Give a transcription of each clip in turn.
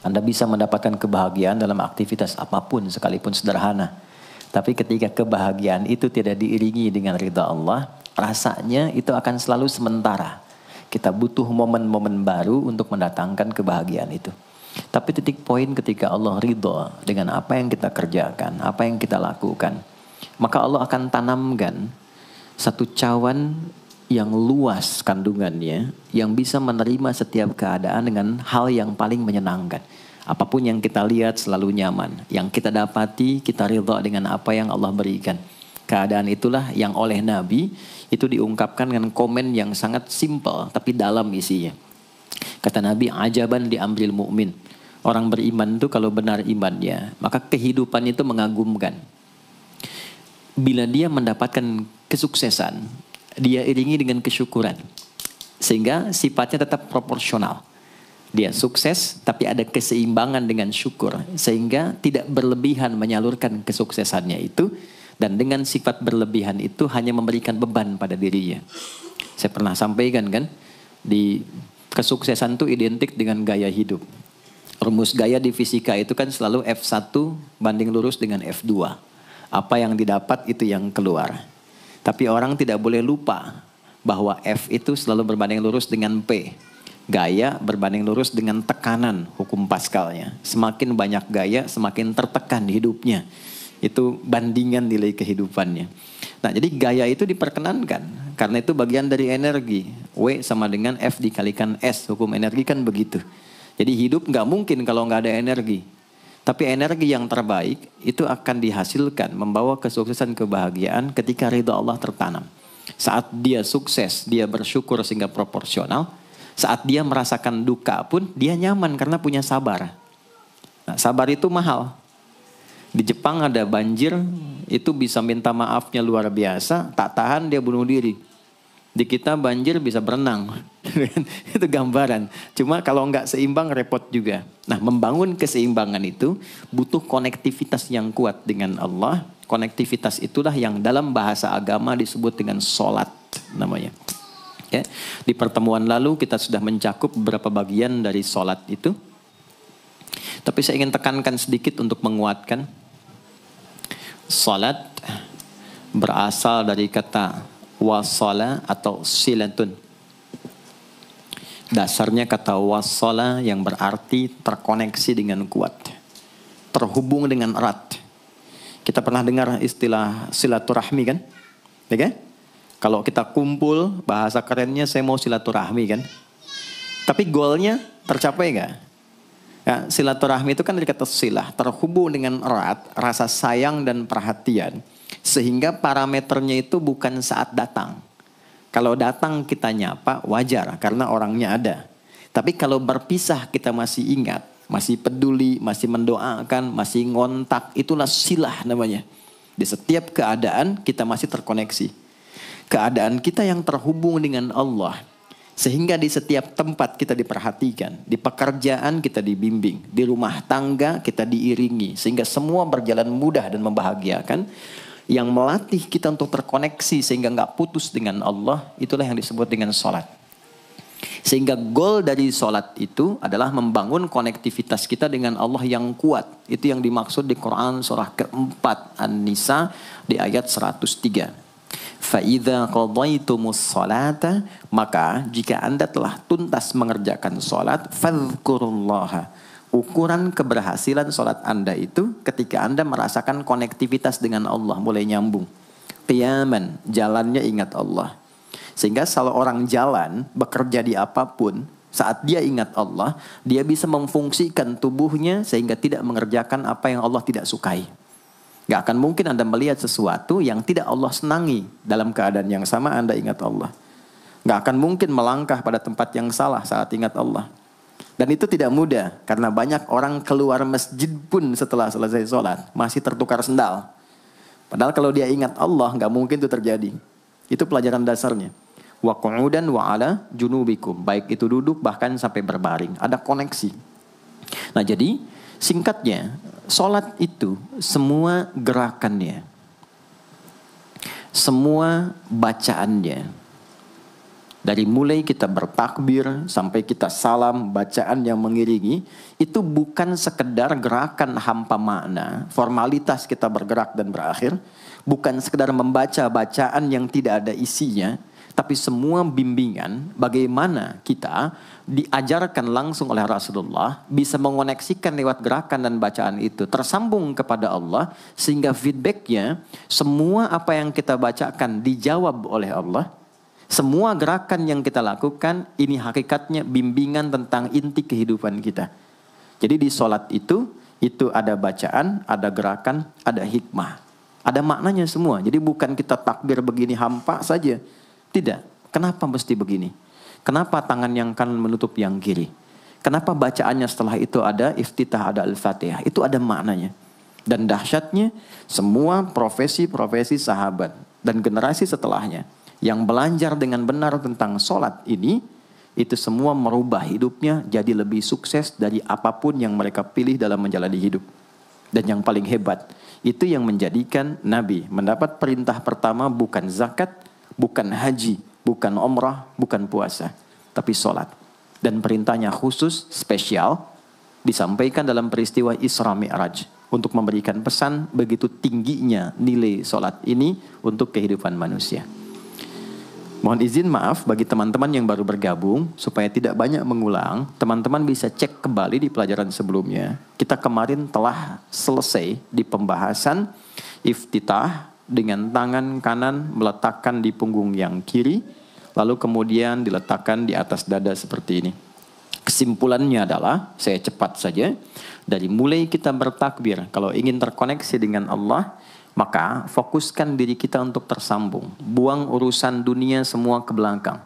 Anda bisa mendapatkan kebahagiaan dalam aktivitas apapun sekalipun sederhana. Tapi ketika kebahagiaan itu tidak diiringi dengan ridha Allah, rasanya itu akan selalu sementara. Kita butuh momen-momen baru untuk mendatangkan kebahagiaan itu. Tapi titik poin ketika Allah ridha dengan apa yang kita kerjakan, apa yang kita lakukan, maka Allah akan tanamkan satu cawan yang luas kandungannya, yang bisa menerima setiap keadaan dengan hal yang paling menyenangkan. Apapun yang kita lihat selalu nyaman. Yang kita dapati, kita ridha dengan apa yang Allah berikan. Keadaan itulah yang oleh Nabi itu diungkapkan dengan komen yang sangat simpel tapi dalam isinya. Kata Nabi, ajaban diambil mukmin. Orang beriman itu kalau benar imannya, maka kehidupan itu mengagumkan. Bila dia mendapatkan kesuksesan, dia iringi dengan kesyukuran. Sehingga sifatnya tetap proporsional. Dia sukses tapi ada keseimbangan dengan syukur. Sehingga tidak berlebihan menyalurkan kesuksesannya itu. Dan dengan sifat berlebihan itu hanya memberikan beban pada dirinya. Saya pernah sampaikan kan, di kesuksesan itu identik dengan gaya hidup. Rumus gaya di fisika itu kan selalu F1 banding lurus dengan F2. Apa yang didapat itu yang keluar. Tapi orang tidak boleh lupa bahwa F itu selalu berbanding lurus dengan P. Gaya berbanding lurus dengan tekanan, hukum Pascalnya. Semakin banyak gaya, semakin tertekan hidupnya. Itu bandingan nilai kehidupannya. Nah, jadi gaya itu diperkenankan. Karena itu bagian dari energi. W sama dengan F dikalikan S. Hukum energi kan begitu. Jadi hidup nggak mungkin kalau nggak ada energi. Tapi energi yang terbaik itu akan dihasilkan membawa kesuksesan kebahagiaan ketika ridha Allah tertanam. Saat dia sukses, dia bersyukur sehingga proporsional. Saat dia merasakan duka pun dia nyaman karena punya sabar. Nah, sabar itu mahal. Di Jepang ada banjir, itu bisa minta maafnya luar biasa, tak tahan dia bunuh diri. Di kita banjir bisa berenang. Itu gambaran. Cuma kalau nggak seimbang repot juga. Nah, membangun keseimbangan itu butuh konektivitas yang kuat dengan Allah. Konektivitas itulah yang dalam bahasa agama disebut dengan sholat namanya. Ya. Di pertemuan lalu kita sudah mencakup beberapa bagian dari sholat itu. Tapi saya ingin tekankan sedikit untuk menguatkan. Sholat berasal dari kata wasala atau silatun. Dasarnya kata wasala yang berarti terkoneksi dengan kuat. Terhubung dengan erat. Kita pernah dengar istilah silaturahmi kan? Ya kan? Kalau kita kumpul, bahasa kerennya saya mau silaturahmi kan? Tapi goalnya tercapai nggak? Ya, silaturahmi itu kan dari kata silah. Terhubung dengan erat, rasa sayang dan perhatian. Sehingga parameternya itu bukan saat datang. Kalau datang kita nyapa wajar karena orangnya ada. Tapi kalau berpisah kita masih ingat, masih peduli, masih mendoakan, masih ngontak, itulah silah namanya. Di setiap keadaan kita masih terkoneksi. Keadaan kita yang terhubung dengan Allah. Sehingga di setiap tempat kita diperhatikan. Di pekerjaan kita dibimbing. Di rumah tangga kita diiringi. Sehingga semua berjalan mudah dan membahagiakan. Yang melatih kita untuk terkoneksi sehingga nggak putus dengan Allah, itulah yang disebut dengan sholat. Sehingga goal dari sholat itu adalah membangun konektivitas kita dengan Allah yang kuat. Itu yang dimaksud di Quran surah keempat An-Nisa di ayat 103. فَإِذَا قَضَيْتُمُ الصَّلَاةَ maka jika anda telah tuntas mengerjakan sholat, فَاذْكُرُوا اللَّهَ. Ukuran keberhasilan sholat anda itu ketika anda merasakan konektivitas dengan Allah mulai nyambung. Qiyaman, jalannya ingat Allah. Sehingga kalau orang jalan, bekerja di apapun, saat dia ingat Allah, dia bisa memfungsikan tubuhnya sehingga tidak mengerjakan apa yang Allah tidak sukai. Gak akan mungkin anda melihat sesuatu yang tidak Allah senangi dalam keadaan yang sama anda ingat Allah. Gak akan mungkin melangkah pada tempat yang salah saat ingat Allah. Dan itu tidak mudah karena banyak orang keluar masjid pun setelah selesai sholat masih tertukar sendal. Padahal kalau dia ingat Allah nggak mungkin itu terjadi. Itu pelajaran dasarnya. Wa qu'udan wa ala junubikum. Baik itu duduk bahkan sampai berbaring. Ada koneksi. Nah jadi singkatnya sholat itu semua gerakannya, semua bacaannya, Dari mulai kita bertakbir sampai kita salam, bacaan yang mengiringi, itu bukan sekedar gerakan hampa makna, formalitas kita bergerak dan berakhir, bukan sekedar membaca bacaan yang tidak ada isinya, tapi semua bimbingan bagaimana kita diajarkan langsung oleh Rasulullah bisa mengoneksikan lewat gerakan dan bacaan itu tersambung kepada Allah, sehingga feedbacknya semua apa yang kita bacakan dijawab oleh Allah. Semua gerakan yang kita lakukan ini hakikatnya bimbingan tentang inti kehidupan kita. Jadi di sholat itu ada bacaan, ada gerakan, ada hikmah, ada maknanya semua. Jadi bukan kita takbir begini hampa saja. Tidak. Kenapa mesti begini? Kenapa tangan yang kanan menutup yang kiri? Kenapa bacaannya setelah itu ada iftitah, ada al-fatihah? Itu ada maknanya. Dan dahsyatnya semua profesi-profesi sahabat dan generasi setelahnya yang belajar dengan benar tentang sholat ini, itu semua merubah hidupnya jadi lebih sukses dari apapun yang mereka pilih dalam menjalani hidup. Dan yang paling hebat, itu yang menjadikan Nabi mendapat perintah pertama bukan zakat, bukan haji, bukan umrah, bukan puasa, tapi sholat. Dan perintahnya khusus, spesial, disampaikan dalam peristiwa Isra Mi'raj untuk memberikan pesan begitu tingginya nilai sholat ini untuk kehidupan manusia. Mohon izin maaf bagi teman-teman yang baru bergabung, supaya tidak banyak mengulang, teman-teman bisa cek kembali di pelajaran sebelumnya. Kita kemarin telah selesai di pembahasan iftitah dengan tangan kanan meletakkan di punggung yang kiri, lalu kemudian diletakkan di atas dada seperti ini. Kesimpulannya adalah, saya cepat saja, dari mulai kita bertakbir, kalau ingin terkoneksi dengan Allah, maka fokuskan diri kita untuk tersambung. Buang urusan dunia semua ke belakang.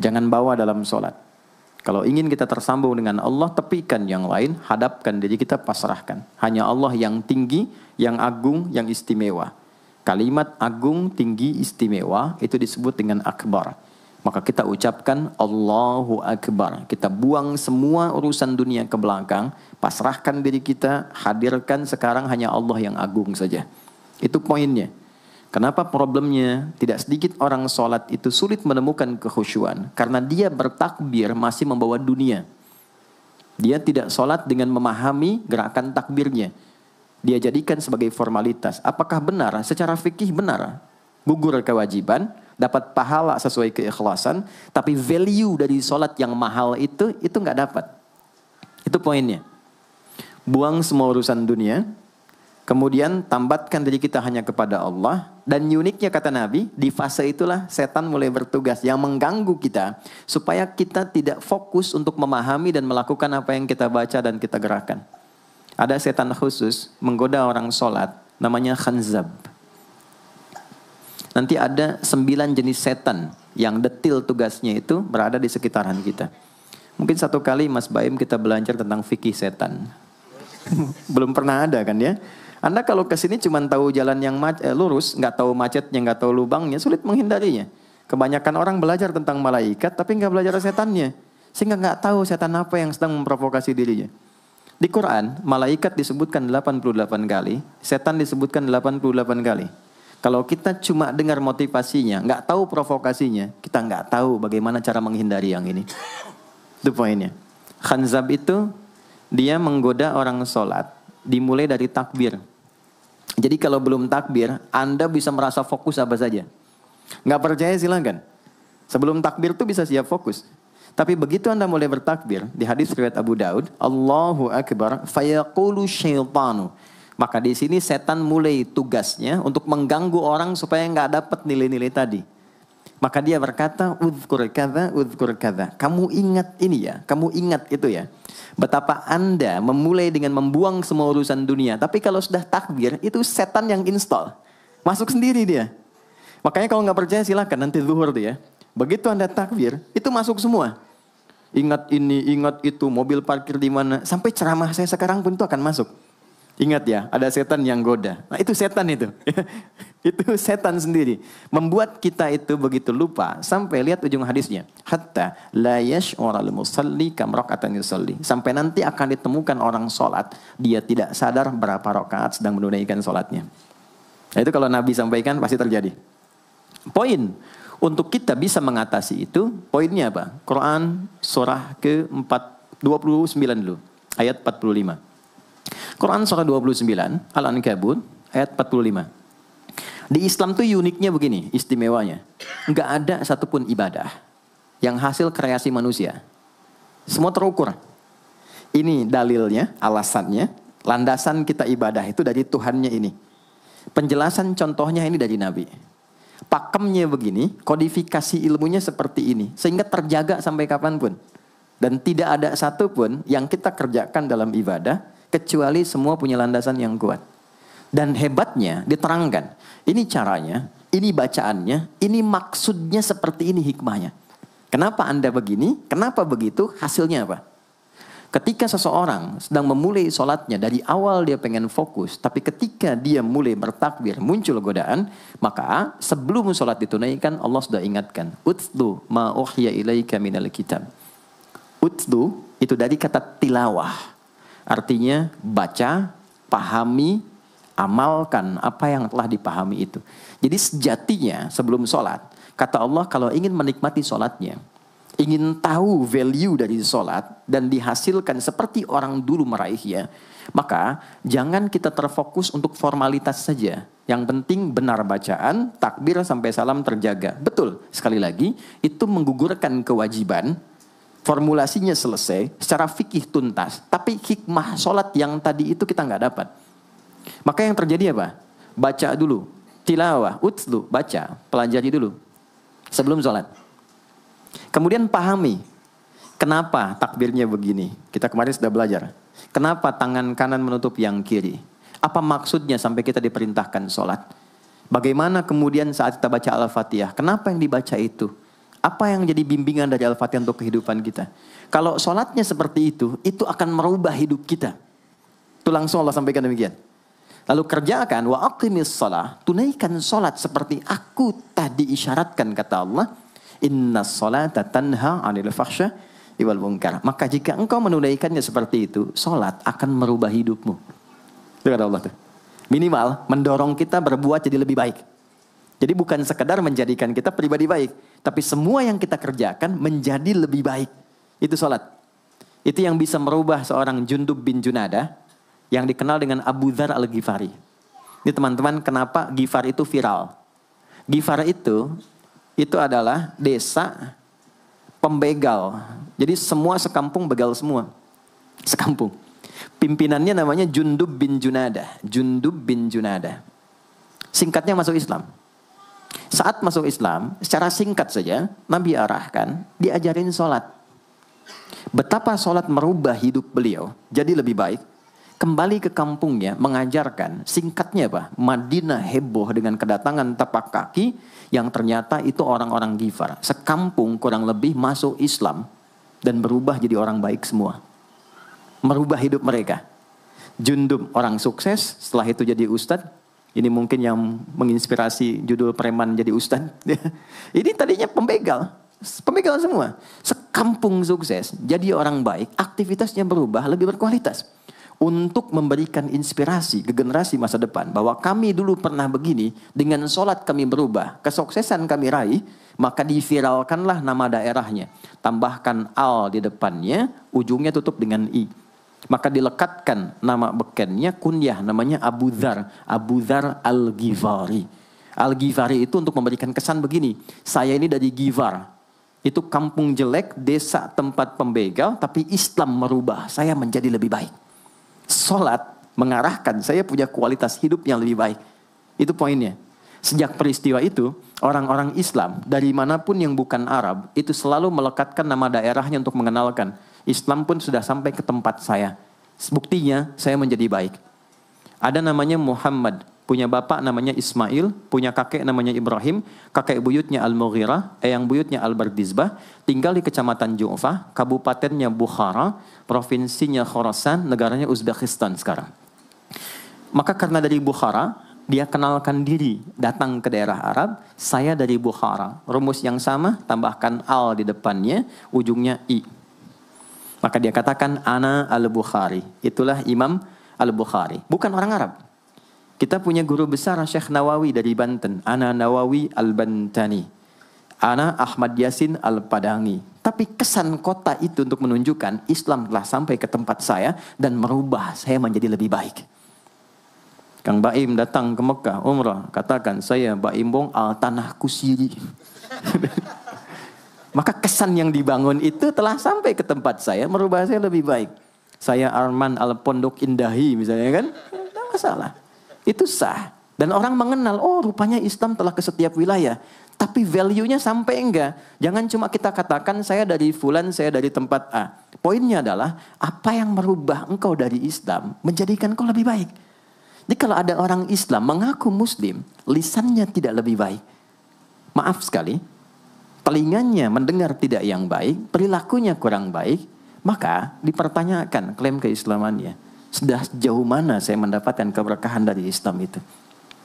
Jangan bawa dalam sholat. Kalau ingin kita tersambung dengan Allah, tepikan yang lain, hadapkan diri kita, pasrahkan. Hanya Allah yang tinggi, yang agung, yang istimewa. Kalimat agung, tinggi, istimewa, itu disebut dengan akbar. Maka kita ucapkan Allahu Akbar. Kita buang semua urusan dunia ke belakang, pasrahkan diri kita, hadirkan sekarang hanya Allah yang agung saja. Itu poinnya. Kenapa problemnya tidak sedikit orang sholat itu sulit menemukan kekhusyuan? Karena dia bertakbir masih membawa dunia. Dia tidak sholat dengan memahami gerakan takbirnya. Dia jadikan sebagai formalitas. Apakah benar? Secara fikih benar. Gugur kewajiban, dapat pahala sesuai keikhlasan, tapi value dari sholat yang mahal itu nggak dapat. Itu poinnya. Buang semua urusan dunia, kemudian tambatkan diri kita hanya kepada Allah. Dan uniknya kata Nabi, di fase itulah setan mulai bertugas yang mengganggu kita, supaya kita tidak fokus untuk memahami dan melakukan apa yang kita baca dan kita gerakan. Ada setan khusus menggoda orang sholat, namanya khanzab. Nanti ada 9 jenis setan yang detil tugasnya itu berada di sekitaran kita. Mungkin satu kali Mas Baim kita belajar tentang fikih setan. Belum pernah ada kan ya? Anda kalau kesini cuma tahu jalan yang lurus, nggak tahu macetnya, nggak tahu lubangnya, sulit menghindarinya. Kebanyakan orang belajar tentang malaikat, tapi nggak belajar setannya. Sehingga nggak tahu setan apa yang sedang memprovokasi dirinya. Di Quran, malaikat disebutkan 88 kali, setan disebutkan 88 kali. Kalau kita cuma dengar motivasinya, nggak tahu provokasinya, kita nggak tahu bagaimana cara menghindari yang ini. Itu poinnya. Khanzab itu, dia menggoda orang sholat, dimulai dari takbir. Jadi kalau belum takbir, Anda bisa merasa fokus apa saja. Nggak percaya silakan. Sebelum takbir tuh bisa siap fokus. Tapi begitu Anda mulai bertakbir, di hadis riwayat Abu Daud, Allahu Akbar, fayaqulu syaitanu. Maka di sini setan mulai tugasnya untuk mengganggu orang supaya nggak dapat nilai-nilai tadi. Maka dia berkata, udhkur kadza. Kamu ingat ini ya, kamu ingat itu ya. Betapa Anda memulai dengan membuang semua urusan dunia. Tapi kalau sudah takbir, itu setan yang install. Masuk sendiri dia. Makanya kalau nggak percaya silakan nanti zuhur tuh ya. Begitu Anda takbir, itu masuk semua. Ingat ini, ingat itu, mobil parkir di mana. Sampai ceramah saya sekarang pun itu akan masuk. Ingat ya, ada setan yang goda. Nah itu setan itu. Itu setan sendiri. Membuat kita itu begitu lupa. Sampai lihat ujung hadisnya. Hatta la yash'ural musalli kam raka'atan yusalli. Sampai nanti akan ditemukan orang sholat. Dia tidak sadar berapa rakaat sedang menunaikan sholatnya. Nah itu kalau Nabi sampaikan pasti terjadi. Poin. Untuk kita bisa mengatasi itu, poinnya apa? Quran surah ke-29 dulu, ayat 45. Quran surah 29, Al-Ankabut, ayat 45. Di Islam tuh uniknya begini, istimewanya. Enggak ada satupun ibadah yang hasil kreasi manusia. Semua terukur. Ini dalilnya, alasannya, landasan kita ibadah itu dari Tuhannya ini. Penjelasan contohnya ini dari Nabi. Pakemnya begini, kodifikasi ilmunya seperti ini. Sehingga terjaga sampai kapanpun. Dan tidak ada satupun yang kita kerjakan dalam ibadah, kecuali semua punya landasan yang kuat. Dan hebatnya diterangkan. Ini caranya, ini bacaannya, ini maksudnya seperti ini hikmahnya. Kenapa Anda begini? Kenapa begitu? Hasilnya apa? Ketika seseorang sedang memulai sholatnya, dari awal dia pengen fokus, tapi ketika dia mulai bertakbir, muncul godaan, maka sebelum sholat ditunaikan, Allah sudah ingatkan, Utlu ma uhya ilaika minal kitab. Utlu itu dari kata tilawah. Artinya baca, pahami, amalkan apa yang telah dipahami itu. Jadi sejatinya sebelum sholat, kata Allah kalau ingin menikmati sholatnya, ingin tahu value dari sholat dan dihasilkan seperti orang dulu meraihnya, maka jangan kita terfokus untuk formalitas saja. Yang penting benar bacaan, takbir sampai salam terjaga. Betul, sekali lagi, itu menggugurkan kewajiban, formulasinya selesai, secara fikih tuntas. Tapi hikmah sholat yang tadi itu kita nggak dapat. Maka yang terjadi apa? Baca dulu, tilawah, utlu, baca, pelajari dulu sebelum sholat. Kemudian pahami, kenapa takbirnya begini? Kita kemarin sudah belajar. Kenapa tangan kanan menutup yang kiri? Apa maksudnya sampai kita diperintahkan sholat? Bagaimana kemudian saat kita baca Al-Fatihah? Kenapa yang dibaca itu? Apa yang jadi bimbingan dari Al-Fatihah untuk kehidupan kita? Kalau sholatnya seperti itu akan merubah hidup kita. Itu langsung Allah sampaikan demikian. Lalu kerjakan, wa aqimis shalah, tunaikan sholat seperti aku tadi isyaratkan, kata Allah. Inna sholata tanha 'anil fahsya wal munkar. Maka jika engkau menunaikannya seperti itu, sholat akan merubah hidupmu. Itu kata Allah tuh. Minimal mendorong kita berbuat jadi lebih baik. Jadi bukan sekedar menjadikan kita pribadi baik, tapi semua yang kita kerjakan menjadi lebih baik. Itu sholat. Itu yang bisa merubah seorang Jundub bin Junadah yang dikenal dengan Abu Dzar Al-Ghifari. Ini teman-teman, kenapa Ghifar itu viral? Ghifar itu adalah desa pembegal. Jadi semua sekampung begal semua. Sekampung. Pimpinannya namanya Jundub bin Junadah. Jundub bin Junadah. Singkatnya masuk Islam. Saat masuk Islam, secara singkat saja, Nabi arahkan, diajarin sholat. Betapa sholat merubah hidup beliau, jadi lebih baik. Kembali ke kampungnya, mengajarkan, singkatnya apa? Madinah heboh dengan kedatangan tapak kaki, yang ternyata itu orang-orang Ghifar. Sekampung kurang lebih masuk Islam, dan berubah jadi orang baik semua. Merubah hidup mereka. Jundub orang sukses, setelah itu jadi ustadz. Ini mungkin yang menginspirasi judul preman jadi ustadz. Ini tadinya pembegal. Pembegal semua. Sekampung sukses, jadi orang baik, aktivitasnya berubah, lebih berkualitas. Untuk memberikan inspirasi ke generasi masa depan. Bahwa kami dulu pernah begini, dengan sholat kami berubah, kesuksesan kami raih, maka diviralkanlah nama daerahnya. Tambahkan al di depannya, ujungnya tutup dengan i. Maka dilekatkan nama bekennya, kunyah namanya Abu Dzar. Abu Dzar Al-Ghifari. Al-Ghifari itu untuk memberikan kesan begini. Saya ini dari Ghifar. Itu kampung jelek, desa tempat pembegal, tapi Islam merubah. Saya menjadi lebih baik. Sholat mengarahkan saya punya kualitas hidup yang lebih baik. Itu poinnya. Sejak peristiwa itu, orang-orang Islam dari manapun yang bukan Arab, itu selalu melekatkan nama daerahnya untuk mengenalkan. Islam pun sudah sampai ke tempat saya. Buktinya saya menjadi baik. Ada namanya Muhammad, punya bapak namanya Ismail, punya kakek namanya Ibrahim, kakek buyutnya Al-Mughirah, eyang buyutnya Al-Bardizbah, tinggal di kecamatan Ju'fah, kabupatennya Bukhara, provinsinya Khorasan, negaranya Uzbekistan sekarang. Maka karena dari Bukhara, dia kenalkan diri, datang ke daerah Arab, saya dari Bukhara. Rumus yang sama, tambahkan al di depannya, ujungnya i. Maka dia katakan, Ana Al-Bukhari. Itulah Imam Al-Bukhari. Bukan orang Arab. Kita punya guru besar Syekh Nawawi dari Banten. Ana Nawawi Al-Bantani. Ana Ahmad Yasin Al-Padangi. Tapi kesan kota itu untuk menunjukkan Islam telah sampai ke tempat saya dan merubah saya menjadi lebih baik. Kang Baim datang ke Mekah umrah, katakan saya Baim Bong al tanah kusiri. Maka kesan yang dibangun itu telah sampai ke tempat saya, merubah saya lebih baik. Saya Arman al Pondok Indahi misalnya kan, tidak masalah. Itu sah. Dan orang mengenal, oh rupanya Islam telah ke setiap wilayah. Tapi value-nya sampai enggak. Jangan cuma kita katakan saya dari fulan, saya dari tempat A. Poinnya adalah apa yang merubah engkau dari Islam menjadikan engkau lebih baik. Jadi kalau ada orang Islam mengaku Muslim, lisannya tidak lebih baik. Maaf sekali, telinganya mendengar tidak yang baik, perilakunya kurang baik, maka dipertanyakan klaim keislamannya. Sudah sejauh mana saya mendapatkan keberkahan dari Islam itu?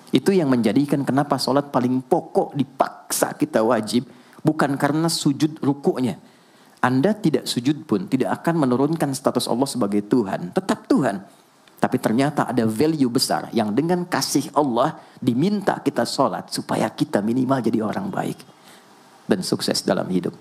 Itu yang menjadikan kenapa sholat paling pokok dipaksa kita wajib. Bukan karena sujud rukuknya. Anda tidak sujud pun tidak akan menurunkan status Allah sebagai Tuhan. Tetap Tuhan. Tapi ternyata ada value besar yang dengan kasih Allah diminta kita sholat supaya kita minimal jadi orang baik. Dan sukses dalam hidup.